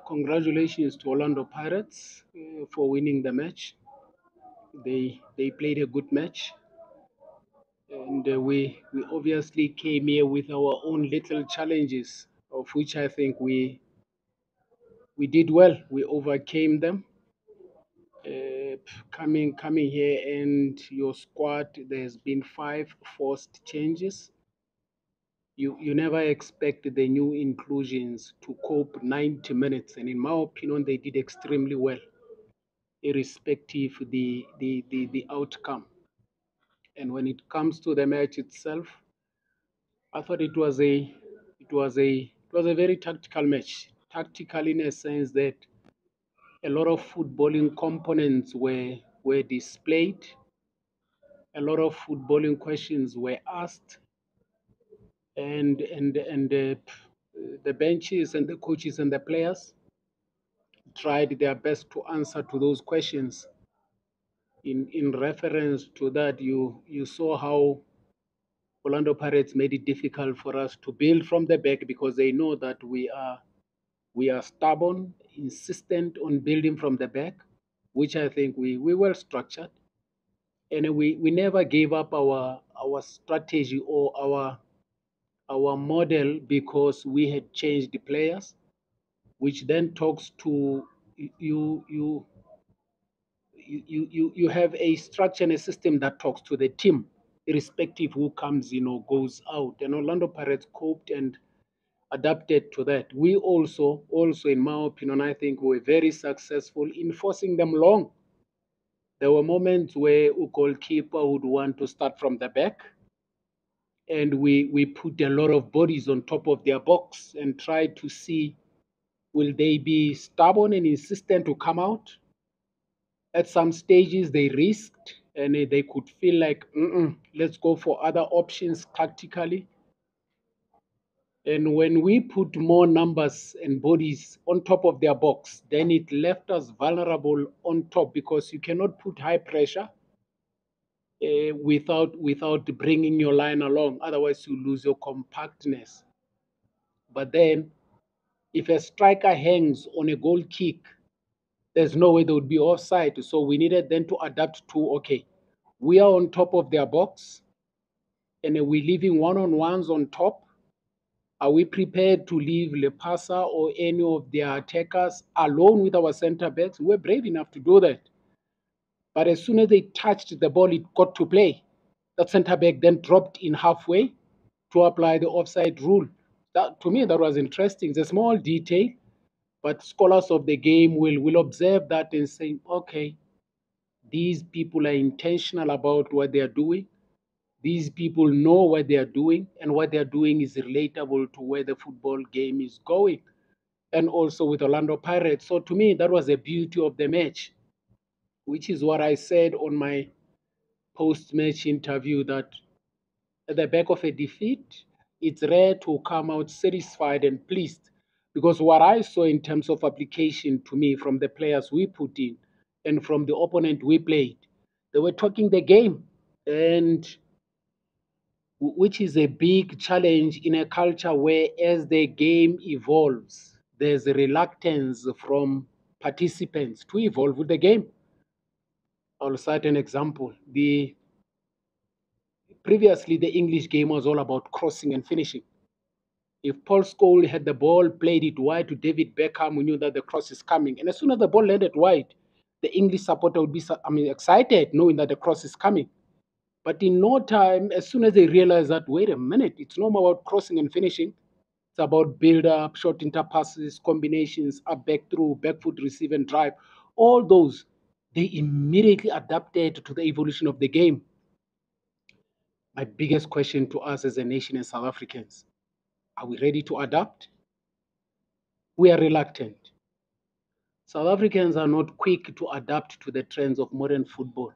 Congratulations to Orlando Pirates for winning the match. They played a good match, and we obviously came here with our own little challenges, of which I think we did well. We overcame them. Coming here, and your squad, there's been 5 forced changes. You never expect the new inclusions to cope 90 minutes, and in my opinion, they did extremely well, irrespective the outcome. And when it comes to the match itself, I thought it was a very tactical match. Tactical in a sense that a lot of footballing components were displayed, a lot of footballing questions were asked, and the benches and the coaches and the players tried their best to answer to those questions. In reference to that, you saw how Orlando Pirates made it difficult for us to build from the back because they know that we are stubborn, insistent on building from the back, which I think we were structured. And we never gave up our strategy or our model because we had changed the players, which then talks to you you have a structure and a system that talks to the team, irrespective who comes in or goes out. And Orlando Pirates coped and adapted to that. We also, in my opinion, I think we were very successful in forcing them long. There were moments where a goalkeeper would want to start from the back, and we put a lot of bodies on top of their box and tried to see, will they be stubborn and insistent to come out. At some stages, they risked and they could feel like, let's go for other options tactically. And when we put more numbers and bodies on top of their box, then it left us vulnerable on top because you cannot put high pressure without bringing your line along. Otherwise, you lose your compactness. But then, if a striker hangs on a goal kick, there's no way they would be offside. So we needed then to adapt to, okay, we are on top of their box and we're leaving one-on-ones on top. Are we prepared to leave Lepasa or any of their attackers alone with our center backs? We're brave enough to do that. But as soon as they touched the ball, it got to play. That center back then dropped in halfway to apply the offside rule. That, to me, that was interesting. It's a small detail, but scholars of the game will observe that and say, okay, these people are intentional about what they are doing. These people know what they are doing, and what they are doing is relatable to where the football game is going, and also with Orlando Pirates. So to me, that was the beauty of the match, which is what I said on my post-match interview, that at the back of a defeat, it's rare to come out satisfied and pleased, because what I saw in terms of application to me from the players we put in and from the opponent we played, they were talking the game, and which is a big challenge in a culture where, as the game evolves, there's a reluctance from participants to evolve with the game. I'll cite an example. Previously, the English game was all about crossing and finishing. If Paul Scholes had the ball, played it wide to David Beckham, we knew that the cross is coming. And as soon as the ball landed wide, the English supporter would be excited knowing that the cross is coming. But in no time, as soon as they realize that, wait a minute, it's no more about crossing and finishing. It's about build up, short interpasses, combinations, up back through, back foot receive and drive. All those, they immediately adapted to the evolution of the game. My biggest question to us as a nation as South Africans, are we ready to adapt? We are reluctant. South Africans are not quick to adapt to the trends of modern football.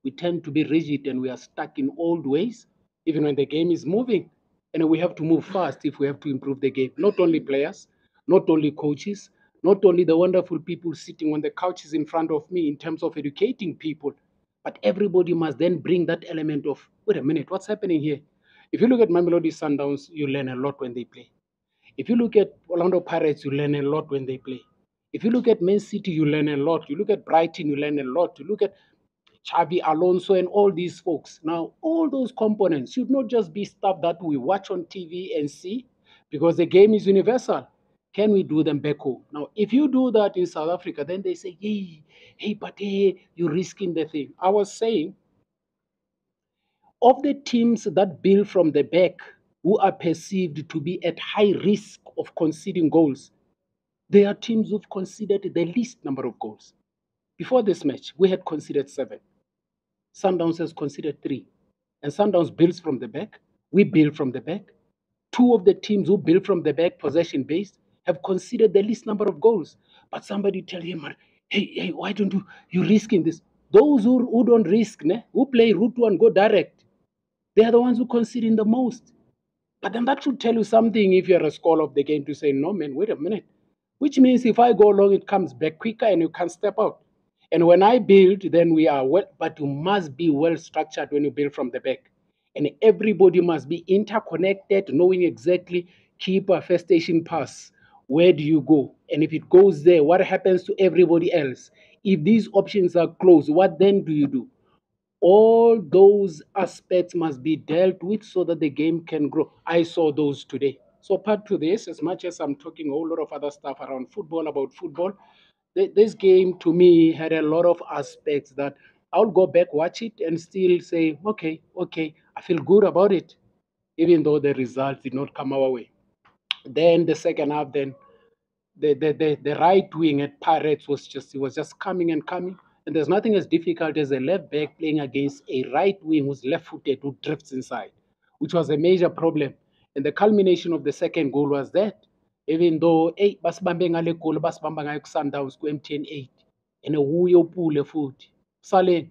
We tend to be rigid and we are stuck in old ways, even when the game is moving. And we have to move fast if we have to improve the game. Not only players, not only coaches, not only the wonderful people sitting on the couches in front of me in terms of educating people, but everybody must then bring that element of, wait a minute, what's happening here? If you look at Mamelodi Sundowns, you learn a lot when they play. If you look at Orlando Pirates, you learn a lot when they play. If you look at Man City, you learn a lot. You look at Brighton, you learn a lot. You look at Xavi Alonso and all these folks. Now, all those components should not just be stuff that we watch on TV and see, because the game is universal. Can we do them back home? Now, if you do that in South Africa, then they say, hey, but hey, you're risking the thing. I was saying, of the teams that build from the back, who are perceived to be at high risk of conceding goals, they are teams who've conceded the least number of goals. Before this match, we had conceded 7. Sundowns has conceded 3. And Sundowns builds from the back. We build from the back. 2 of the teams who build from the back, possession based, have conceded the least number of goals. But somebody tell him, hey, why don't you risking this? Those who don't risk, who play route one, go direct, they are the ones who concede in the most. But then that should tell you something if you're a scholar of the game, to say, no, man, wait a minute. Which means if I go long, it comes back quicker and you can step out. And when I build, then we are well, but you must be well structured when you build from the back. And everybody must be interconnected, knowing exactly keeper, first station pass. Where do you go? And if it goes there, what happens to everybody else? If these options are closed, what then do you do? All those aspects must be dealt with so that the game can grow. I saw those today. So part to this, as much as I'm talking a whole lot of other stuff around football, about football, this game to me had a lot of aspects that I'll go back, watch it, and still say, okay, I feel good about it, even though the results did not come our way. Then the second half, then the right wing at Pirates was just coming and coming. And there's nothing as difficult as a left back playing against a right wing who's left footed, who drifts inside, which was a major problem. And the culmination of the second goal was that, even though basibambe ngale goal basibamba ngayo ku-Sundowns ku-MTN 8, and uye upule futhi Saleh,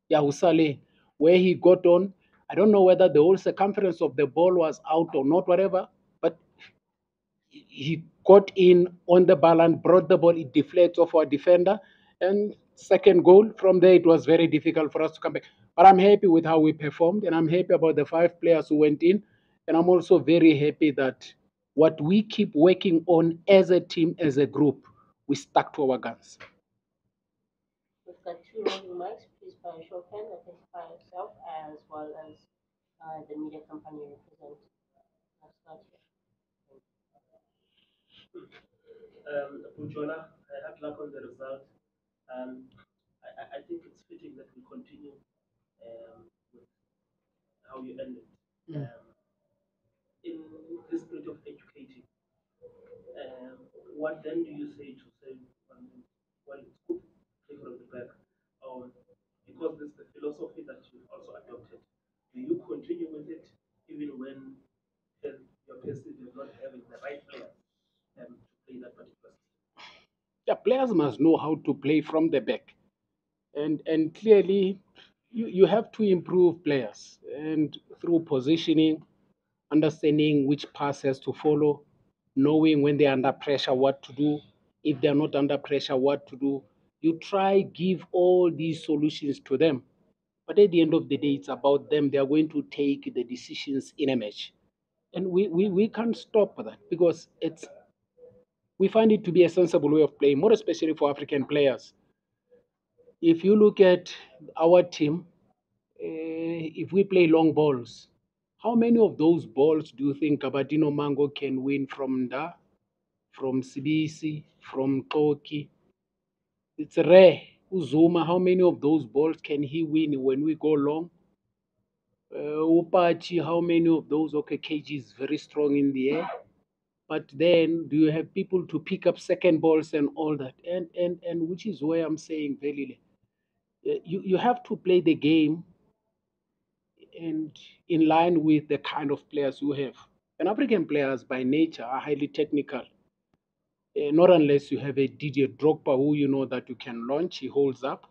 yeah, Saleh, where he got on. I don't know whether the whole circumference of the ball was out or not, whatever, but he got in on the ball and brought the ball. It deflects off our defender. And second goal, from there, it was very difficult for us to come back. But I'm happy with how we performed, and I'm happy about the 5 players who went in. And I'm also very happy that what we keep working on as a team, as a group, we stuck to our guns. We've got 2 rolling mics. Please by a show of hands, identify yourself as well as the media company you represent. Let's start here. Pujola, had luck on the result. I think it's fitting that we continue with how you ended. In the spirit of educating, what then do you say to say, well, it's good, play from the back? Because this is the philosophy that you also adopted. Do you continue with it even when you're perceived as not having the right players to play that particular system? Yeah, players must know how to play from the back. And clearly, you have to improve players. And through positioning, understanding which pass has to follow, knowing when they're under pressure what to do, if they're not under pressure what to do. You try give all these solutions to them. But at the end of the day, it's about them. They are going to take the decisions in a match. And we can't stop that, because we find it to be a sensible way of playing, more especially for African players. If you look at our team, if we play long balls, how many of those balls do you think Abadino Mango can win from Da, from Sibisi, from Koki? It's rare. Uzuma, how many of those balls can he win when we go long? Upachi, how many of those? Okay, KG is very strong in the air. But then, do you have people to pick up second balls and all that? And which is where I'm saying, Velile, you have to play the game and in line with the kind of players you have. And African players by nature are highly technical. Not unless you have a Didier Drogba who you know that you can launch, he holds up.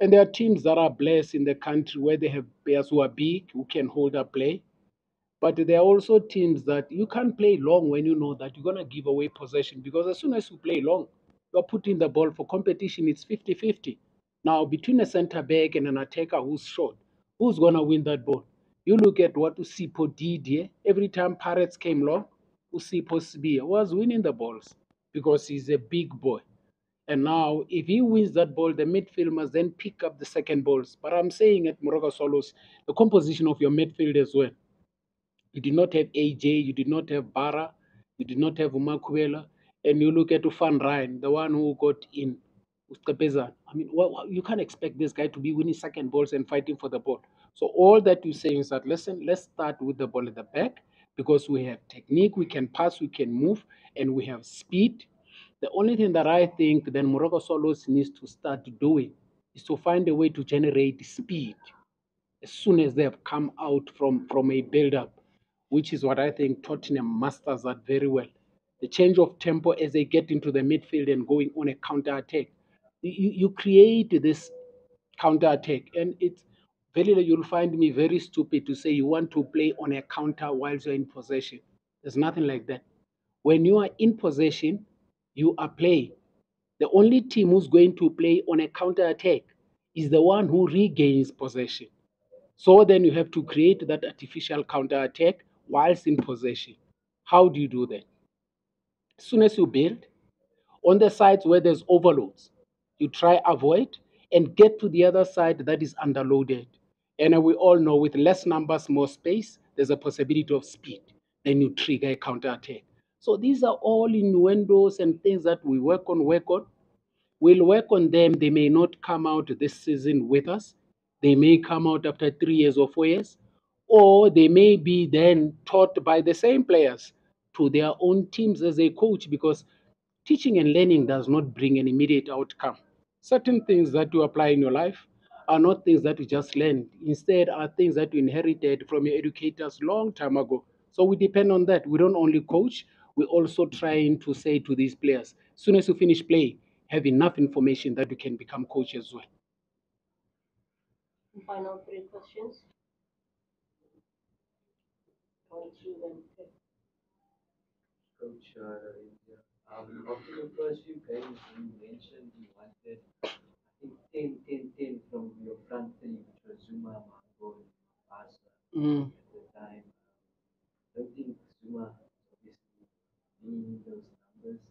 And there are teams that are blessed in the country where they have players who are big, who can hold up play. But there are also teams that you can't play long when you know that you're going to give away possession, because as soon as you play long, you're putting the ball for competition. It's 50-50. Now, between a center back and an attacker who's short, who's going to win that ball? You look at what Usipo did here. Every time Pirates came long, Usipo Sibia was winning the balls because he's a big boy. And now, if he wins that ball, the midfield must then pick up the second balls. But I'm saying at Moroka Swallows, the composition of your midfield as well. You did not have AJ, you did not have Barra, you did not have Umakuela, and you look at Van Rijn, the one who got in, Ustapezan. I mean, you can't expect this guy to be winning second balls and fighting for the ball. So all that you're saying is that, listen, let's start with the ball at the back because we have technique, we can pass, we can move, and we have speed. The only thing that I think then Morocco Swallows needs to start doing is to find a way to generate speed as soon as they have come out from a build-up, which is what I think Tottenham masters that very well. The change of tempo as they get into the midfield and going on a counter-attack. You create this counter-attack, and it's very, you'll find me very stupid to say you want to play on a counter whilst you're in possession. There's nothing like that. When you are in possession, you are playing. The only team who's going to play on a counter-attack is the one who regains possession. So then you have to create that artificial counter-attack whilst in possession. How do you do that? As soon as you build, on the sides where there's overloads, you try avoid and get to the other side that is underloaded. And we all know with less numbers, more space, there's a possibility of speed. Then you trigger a counter-attack. So these are all innuendos and things that we work on. We'll work on them. They may not come out this season with us. They may come out after 3 years or 4 years, or they may be then taught by the same players to their own teams as a coach, because teaching and learning does not bring an immediate outcome. Certain things that you apply in your life are not things that you just learned. Instead, are things that you inherited from your educators long time ago. So we depend on that. We don't only coach, we also trying to say to these players, as soon as you finish playing, have enough information that you can become coach as well. Final three questions. Coach, after the first few games, you mentioned you wanted, I think, 10-10-10 from your front three, which was Zuma, Mango, and Asa at the time. I don't think Zuma obviously meaning those numbers.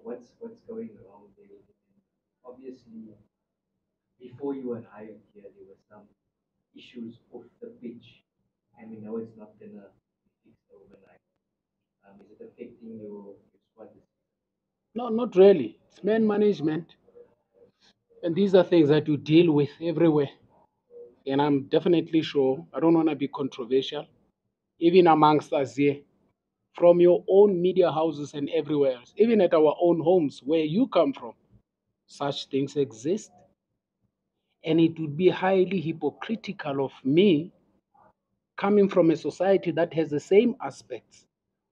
What's going wrong there? Obviously, before you were hired here, there were some issues off the pitch, and we know it's not gonna be fixed overnight. Is it affecting your squad? No, not really. It's man management. And these are things that you deal with everywhere. And I'm definitely sure, I don't want to be controversial, even amongst us here, from your own media houses and everywhere else, even at our own homes where you come from, such things exist. And it would be highly hypocritical of me, coming from a society that has the same aspects,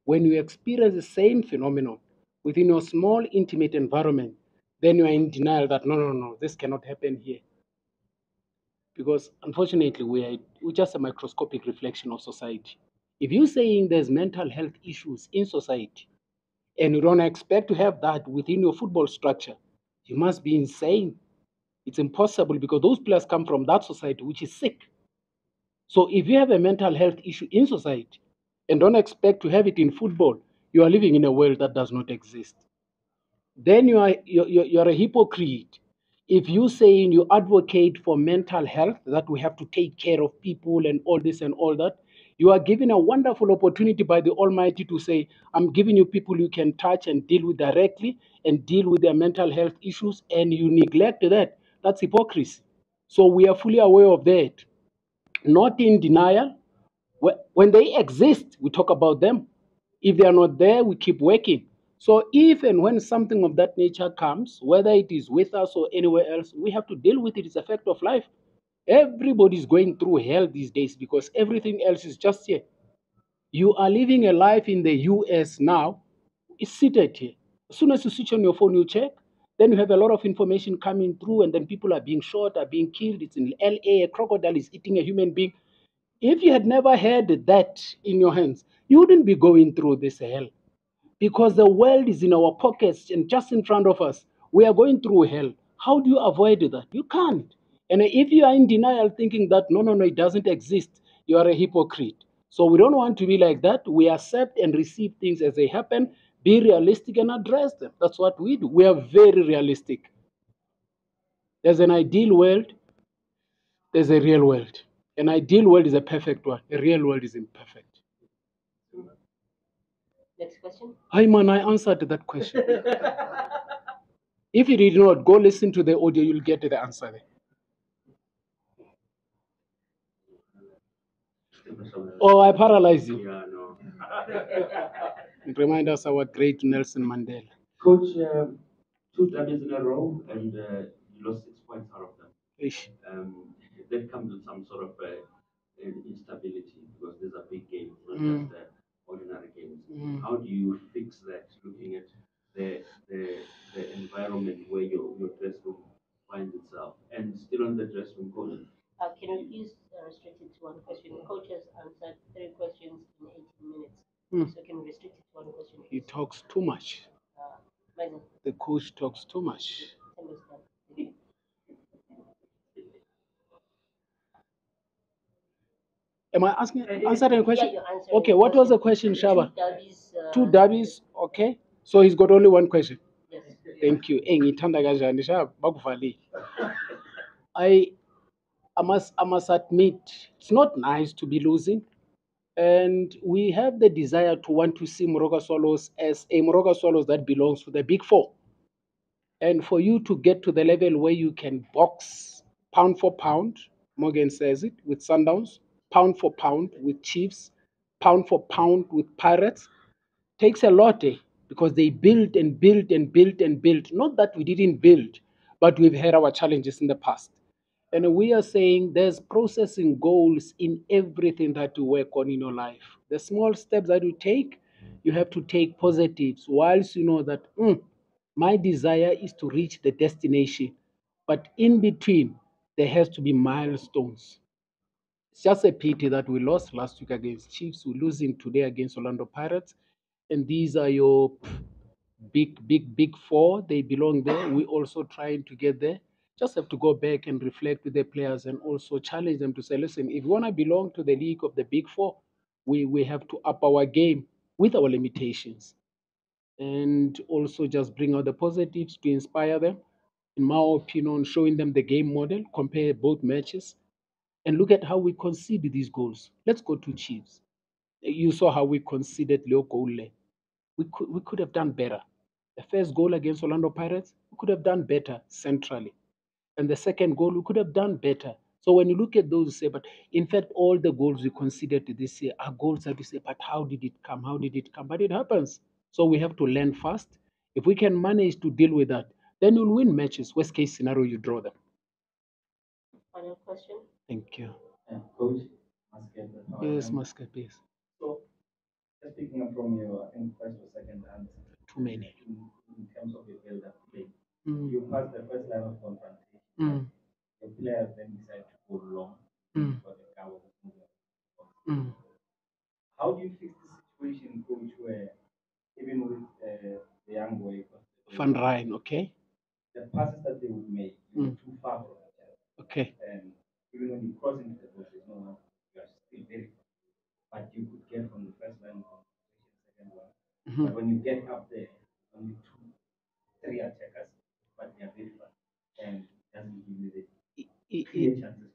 when you experience the same phenomenon within your small, intimate environment, then you are in denial that no, this cannot happen here. Because unfortunately, we're just a microscopic reflection of society. If you're saying there's mental health issues in society and you don't expect to have that within your football structure, you must be insane. It's impossible because those players come from that society which is sick. So if you have a mental health issue in society and don't expect to have it in football, you are living in a world that does not exist. Then you're a hypocrite. If you saying you advocate for mental health, that we have to take care of people and all this and all that, you are given a wonderful opportunity by the Almighty to say, I'm giving you people you can touch and deal with directly and deal with their mental health issues, and you neglect that. That's hypocrisy. So we are fully aware of that. Not in denial. When they exist, we talk about them. If they are not there, we keep working. So if and when something of that nature comes, whether it is with us or anywhere else, we have to deal with it. It's a fact of life. Everybody's going through hell these days because everything else is just here. You are living a life in the US now, it's seated here. As soon as you switch on your phone, you check, then you have a lot of information coming through, and then people are being shot, are being killed. It's in LA, a crocodile is eating a human being. If you had never had that in your hands, you wouldn't be going through this hell, because the world is in our pockets and just in front of us. We are going through hell. How do you avoid that? You can't. And if you are in denial thinking that no, it doesn't exist, you are a hypocrite. So we don't want to be like that. We accept and receive things as they happen be realistic and address them. That's what we do. We are very realistic. There's an ideal world, there's a real world. An ideal world is a perfect one. A real world is imperfect. Next question. Hi man, I answered that question. If you did not, go listen to the audio, you'll get the answer there. Oh, I paralyzed you. Yeah, no. Remind us our great Nelson Mandela. Coach, 2 derbies in a row, and you lost 6 points out of them. Ish. That comes with some sort of instability because these are big games, not Mm. just ordinary games. Mm. How do you fix that? Looking at the environment where your dress room finds itself, and still on the dress room, coach. Can you please restrict it to one question? Coach has answered 3 questions in 18 minutes. Mm. So can we restrict it to one question? He talks too much. Mazen, The coach talks too much. time is done. Thank you. Am I asking answering a question? Yeah, you're answering Okay, the what was the question. question, Shaba? 2 derbies. 2 derbies, okay. So he's got only one question. Yes. Thank you. Ngithanda kanjani Shaba? Bakuvalile. I must admit, it's not nice to be losing. And we have the desire to want to see Moroka Swallows as a Moroka Swallows that belongs to the Big Four. And for you to get to the level where you can box pound for pound, Morgan says it, with Sundowns, pound for pound with Chiefs, pound for pound with Pirates, takes a lot, because they build and build and build and build. Not that we didn't build, but we've had our challenges in the past. And we are saying there's processing goals in everything that you work on in your life. The small steps that you take, you have to take positives, whilst you know that my desire is to reach the destination. But in between, there has to be milestones. It's just a pity that we lost last week against Chiefs. We're losing today against Orlando Pirates. And these are your big four. They belong there. We're also trying to get there. Just have to go back and reflect with the players and also challenge them to say, listen, if we want to belong to the league of the big four, we have to up our game with our limitations. And also just bring out the positives to inspire them. In my opinion, showing them the game model, compare both matches, and look at how we conceded these goals. Let's go to Chiefs. You saw how we conceded Leo Goule. We could have done better. The first goal against Orlando Pirates, we could have done better centrally. And the second goal, we could have done better. So when you look at those, you say, but in fact, all the goals we conceded this year are goals that you say, but how did it come? How did it come? But it happens. So we have to learn fast. If we can manage to deal with that, then you'll win matches. Worst case scenario, you draw them. Final question. Thank you. Coach, Muscat, Yes, Muscat, please. So, just picking up from your, I think, first or second answer. Too many. In terms of your build-up play, Mm. you passed the first line of confrontation. Mm. Your players then decide to go long for the cover. Mm. How do you fix the situation, coach, where even with the young boy, Van Rijn, okay? the passes that they would make, you're too far from each other. Okay. And even when you cross into the box, there's no one, you are still very far. But you could get from the first line of second one. Mhm. But when you get up there, only 2, 3 attackers, but they are very far. And doesn't give you the clear chances.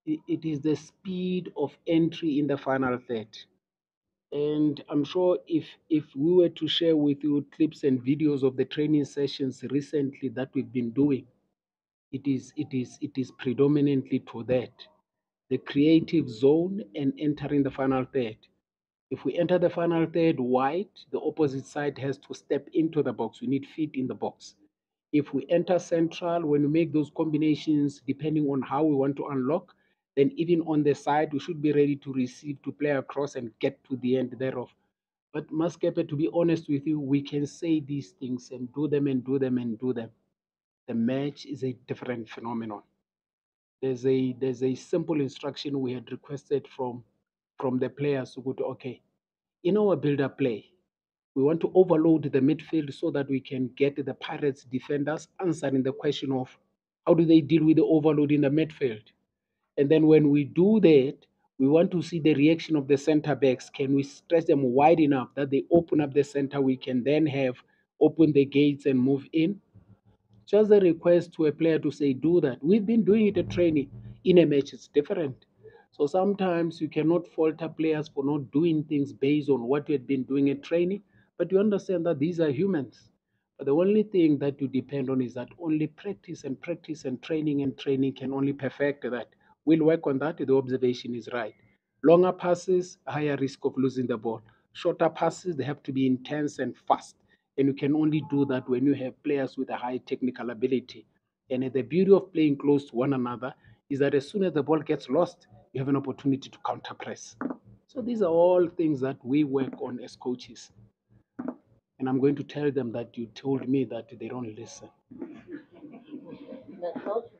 It is the speed of entry in the final third. And I'm sure if we were to share with you clips and videos of the training sessions recently that we've been doing, it is predominantly to that. The creative zone and entering the final third. If we enter the final third wide, the opposite side has to step into the box. We need feet in the box. If we enter central, when we make those combinations, depending on how we want to unlock, then even on the side, we should be ready to receive, to play across and get to the end thereof. But Maskepe, to be honest with you, we can say these things and do them and do them and do them. The match is a different phenomenon. There's a simple instruction we had requested from the players to go to, okay, in our build-up play, we want to overload the midfield so that we can get the Pirates defenders answering the question of how do they deal with the overload in the midfield. And then when we do that, We want to see the reaction of the center backs. Can we stretch them wide enough that they open up the center? We can then have open the gates and move in. Just a request to a player to say, do that. We've been doing it at training. In a match, it's different. So sometimes you cannot falter players for not doing things based on what you had been doing at training, but you understand that these are humans. But the only thing that you depend on is that only practice and training can only perfect that. We'll work on that. The observation is right. Longer passes, higher risk of losing the ball. Shorter passes, they have to be intense and fast. And you can only do that when you have players with a high technical ability. And the beauty of playing close to one another is that as soon as the ball gets lost, you have an opportunity to counter press. So these are all things that we work on as coaches. And I'm going to tell them that you told me that they don't listen. That's not